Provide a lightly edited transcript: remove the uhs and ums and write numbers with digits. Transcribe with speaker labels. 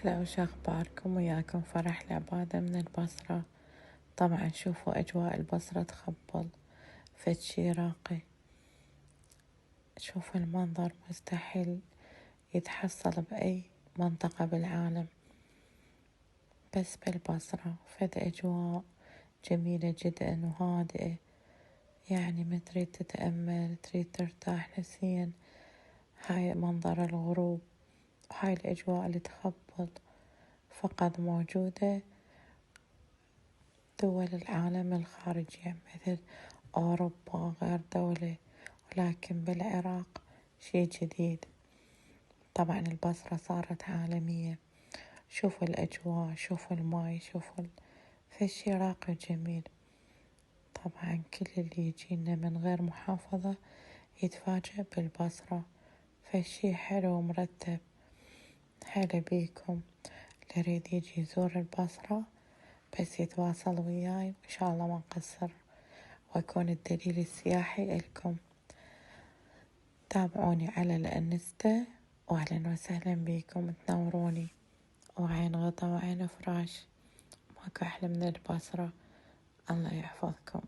Speaker 1: أهلا وش أخباركم؟ وياكم فرح العبادة من البصرة. طبعا شوفوا أجواء البصرة تخبل، فد شي راقي. شوفوا المنظر مستحيل يتحصل بأي منطقة بالعالم، بس بالبصرة فد أجواء جميلة جدا وهادئة. يعني ما تريد تتأمل، تريد ترتاح نفسيا، هاي منظر الغروب وهاي الأجواء اللي تخبل فقط موجودة دول العالم الخارجي، يعني مثل أوروبا غير دولة، ولكن بالعراق شي جديد. طبعا البصرة صارت عالمية. شوفوا الأجواء، شوفوا الماي، شوفوا فشي راقي وجميل. طبعا كل اللي يجينا من غير محافظة يتفاجأ بالبصرة، فشي حلو ومرتب. هلا بيكم، اللي يريد يجي يزور البصرة بس يتواصل وياي وإن شاء الله ما نقصر وأكون الدليل السياحي لكم. تابعوني على الانستا، وأهلا وسهلا بيكم، تنوروني. وعين غطا وعين فراش، ماكو أحلى من البصرة. الله يحفظكم.